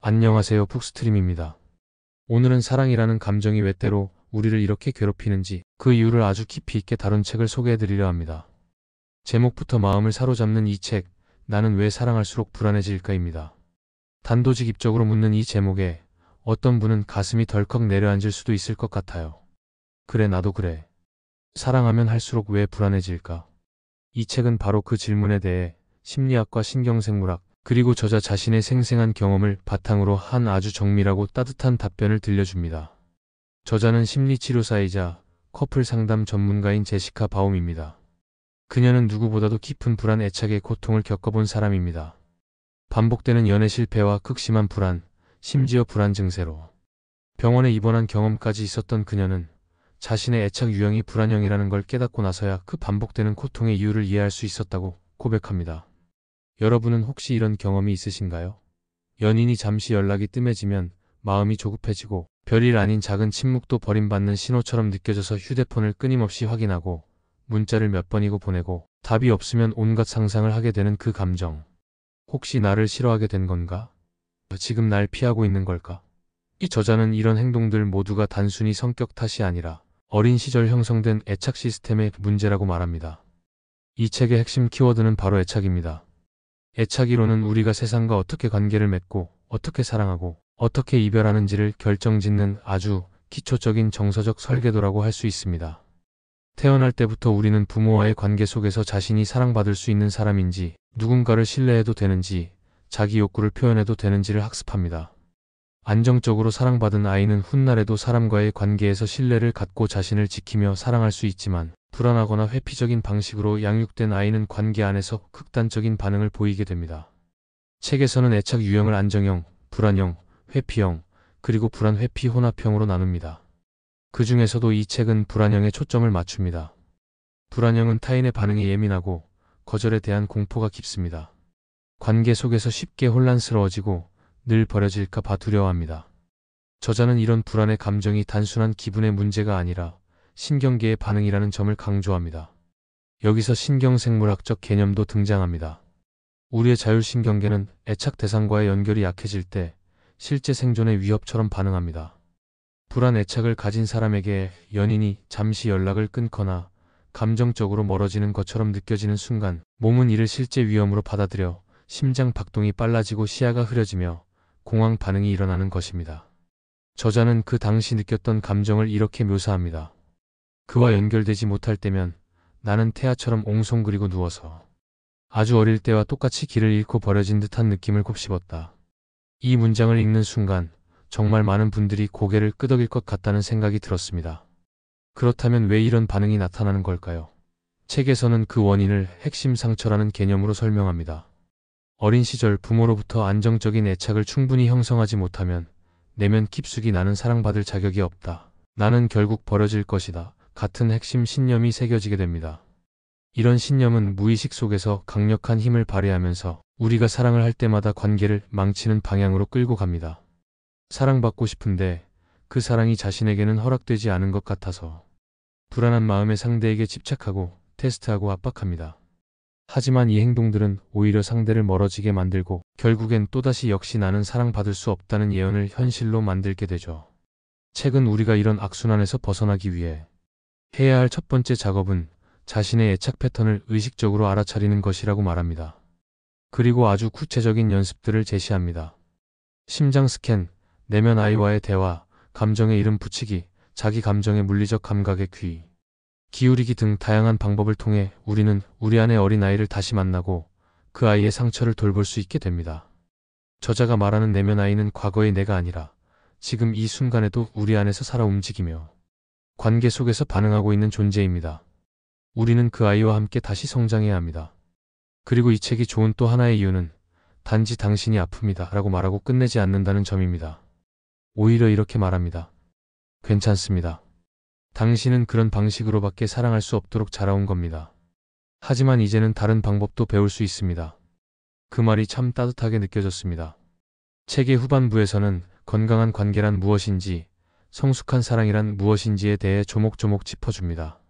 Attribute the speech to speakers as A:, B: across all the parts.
A: 안녕하세요, 북스트림입니다. 오늘은 사랑이라는 감정이 왜 때로 우리를 이렇게 괴롭히는지 그 이유를 아주 깊이 있게 다룬 책을 소개해드리려 합니다. 제목부터 마음을 사로잡는 이 책, 나는 왜 사랑할수록 불안해질까입니다. 단도직입적으로 묻는 이 제목에 어떤 분은 가슴이 덜컥 내려앉을 수도 있을 것 같아요. 그래, 나도 그래. 사랑하면 할수록 왜 불안해질까? 이 책은 바로 그 질문에 대해 심리학과 신경생물학, 그리고 저자 자신의 생생한 경험을 바탕으로 한 아주 정밀하고 따뜻한 답변을 들려줍니다. 저자는 심리치료사이자 커플 상담 전문가인 제시카 바움입니다. 그녀는 누구보다도 깊은 불안 애착의 고통을 겪어본 사람입니다. 반복되는 연애 실패와 극심한 불안, 심지어 불안 증세로 병원에 입원한 경험까지 있었던 그녀는 자신의 애착 유형이 불안형이라는 걸 깨닫고 나서야 그 반복되는 고통의 이유를 이해할 수 있었다고 고백합니다. 여러분은 혹시 이런 경험이 있으신가요? 연인이 잠시 연락이 뜸해지면 마음이 조급해지고 별일 아닌 작은 침묵도 버림받는 신호처럼 느껴져서 휴대폰을 끊임없이 확인하고 문자를 몇 번이고 보내고 답이 없으면 온갖 상상을 하게 되는 그 감정. 혹시 나를 싫어하게 된 건가? 지금 날 피하고 있는 걸까? 이 저자는 이런 행동들 모두가 단순히 성격 탓이 아니라 어린 시절 형성된 애착 시스템의 문제라고 말합니다. 이 책의 핵심 키워드는 바로 애착입니다. 애착이론은 우리가 세상과 어떻게 관계를 맺고 어떻게 사랑하고 어떻게 이별하는지를 결정짓는 아주 기초적인 정서적 설계도라고 할 수 있습니다. 태어날 때부터 우리는 부모와의 관계 속에서 자신이 사랑받을 수 있는 사람인지, 누군가를 신뢰해도 되는지, 자기 욕구를 표현해도 되는지를 학습합니다. 안정적으로 사랑받은 아이는 훗날에도 사람과의 관계에서 신뢰를 갖고 자신을 지키며 사랑할 수 있지만, 불안하거나 회피적인 방식으로 양육된 아이는 관계 안에서 극단적인 반응을 보이게 됩니다. 책에서는 애착 유형을 안정형, 불안형, 회피형, 그리고 불안 회피 혼합형으로 나눕니다. 그 중에서도 이 책은 불안형에 초점을 맞춥니다. 불안형은 타인의 반응에 예민하고 거절에 대한 공포가 깊습니다. 관계 속에서 쉽게 혼란스러워지고 늘 버려질까 봐 두려워합니다. 저자는 이런 불안의 감정이 단순한 기분의 문제가 아니라 신경계의 반응이라는 점을 강조합니다. 여기서 신경생물학적 개념도 등장합니다. 우리의 자율신경계는 애착 대상과의 연결이 약해질 때 실제 생존의 위협처럼 반응합니다. 불안 애착을 가진 사람에게 연인이 잠시 연락을 끊거나 감정적으로 멀어지는 것처럼 느껴지는 순간 몸은 이를 실제 위험으로 받아들여 심장 박동이 빨라지고 시야가 흐려지며 공황 반응이 일어나는 것입니다. 저자는 그 당시 느꼈던 감정을 이렇게 묘사합니다. 그와 연결되지 못할 때면 나는 태아처럼 옹송그리고 누워서 아주 어릴 때와 똑같이 길을 잃고 버려진 듯한 느낌을 곱씹었다. 이 문장을 읽는 순간 정말 많은 분들이 고개를 끄덕일 것 같다는 생각이 들었습니다. 그렇다면 왜 이런 반응이 나타나는 걸까요? 책에서는 그 원인을 핵심 상처라는 개념으로 설명합니다. 어린 시절 부모로부터 안정적인 애착을 충분히 형성하지 못하면 내면 깊숙이 나는 사랑받을 자격이 없다. 나는 결국 버려질 것이다. 같은 핵심 신념이 새겨지게 됩니다. 이런 신념은 무의식 속에서 강력한 힘을 발휘하면서 우리가 사랑을 할 때마다 관계를 망치는 방향으로 끌고 갑니다. 사랑받고 싶은데 그 사랑이 자신에게는 허락되지 않은 것 같아서 불안한 마음에 상대에게 집착하고 테스트하고 압박합니다. 하지만 이 행동들은 오히려 상대를 멀어지게 만들고 결국엔 또다시 역시 나는 사랑받을 수 없다는 예언을 현실로 만들게 되죠. 책은 우리가 이런 악순환에서 벗어나기 위해 해야 할 첫 번째 작업은 자신의 애착 패턴을 의식적으로 알아차리는 것이라고 말합니다. 그리고 아주 구체적인 연습들을 제시합니다. 심장 스캔, 내면 아이와의 대화, 감정의 이름 붙이기, 자기 감정의 물리적 감각의 귀 기울이기 등 다양한 방법을 통해 우리는 우리 안의 어린아이를 다시 만나고 그 아이의 상처를 돌볼 수 있게 됩니다. 저자가 말하는 내면 아이는 과거의 내가 아니라 지금 이 순간에도 우리 안에서 살아 움직이며 관계 속에서 반응하고 있는 존재입니다. 우리는 그 아이와 함께 다시 성장해야 합니다. 그리고 이 책이 좋은 또 하나의 이유는 단지 당신이 아픕니다 라고 말하고 끝내지 않는다는 점입니다. 오히려 이렇게 말합니다. 괜찮습니다. 당신은 그런 방식으로밖에 사랑할 수 없도록 자라온 겁니다. 하지만 이제는 다른 방법도 배울 수 있습니다. 그 말이 참 따뜻하게 느껴졌습니다. 책의 후반부에서는 건강한 관계란 무엇인지, 성숙한 사랑이란 무엇인지에 대해 조목조목 짚어줍니다.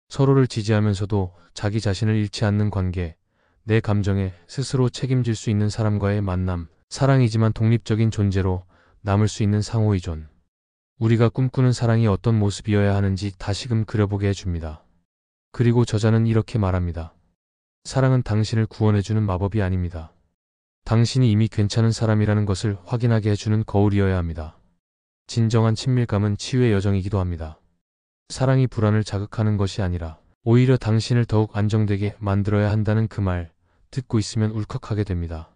A: 서로를 지지하면서도 자기 자신을 잃지 않는 관계, 내 감정에 스스로 책임질 수 있는 사람과의 만남 사랑이지만 독립적인 존재로 남을 수 있는 상호의존. 우리가 꿈꾸는 사랑이 어떤 모습이어야 하는지 다시금 그려보게 해줍니다. 그리고 저자는 이렇게 말합니다. 사랑은 당신을 구원해주는 마법이 아닙니다. 당신이 이미 괜찮은 사람이라는 것을 확인하게 해주는 거울이어야 합니다. 진정한 친밀감은 치유의 여정이기도 합니다. 사랑이 불안을 자극하는 것이 아니라 오히려 당신을 더욱 안정되게 만들어야 한다는 그 말 듣고 있으면 울컥하게 됩니다.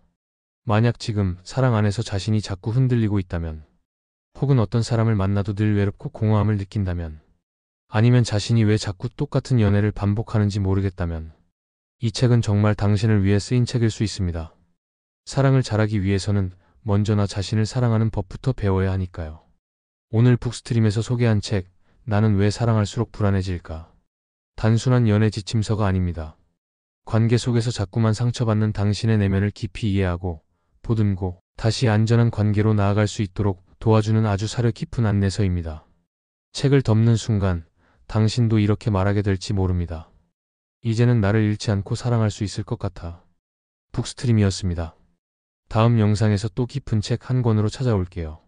A: 만약 지금 사랑 안에서 자신이 자꾸 흔들리고 있다면, 혹은 어떤 사람을 만나도 늘 외롭고 공허함을 느낀다면, 아니면 자신이 왜 자꾸 똑같은 연애를 반복하는지 모르겠다면, 이 책은 정말 당신을 위해 쓰인 책일 수 있습니다. 사랑을 잘하기 위해서는 먼저 나 자신을 사랑하는 법부터 배워야 하니까요. 오늘 북스트림에서 소개한 책, 나는 왜 사랑할수록 불안해질까? 단순한 연애 지침서가 아닙니다. 관계 속에서 자꾸만 상처받는 당신의 내면을 깊이 이해하고 보듬고 다시 안전한 관계로 나아갈 수 있도록 도와주는 아주 사려 깊은 안내서입니다. 책을 덮는 순간 당신도 이렇게 말하게 될지 모릅니다. 이제는 나를 잃지 않고 사랑할 수 있을 것 같아. 북스트림이었습니다. 다음 영상에서 또 깊은 책 한 권으로 찾아올게요.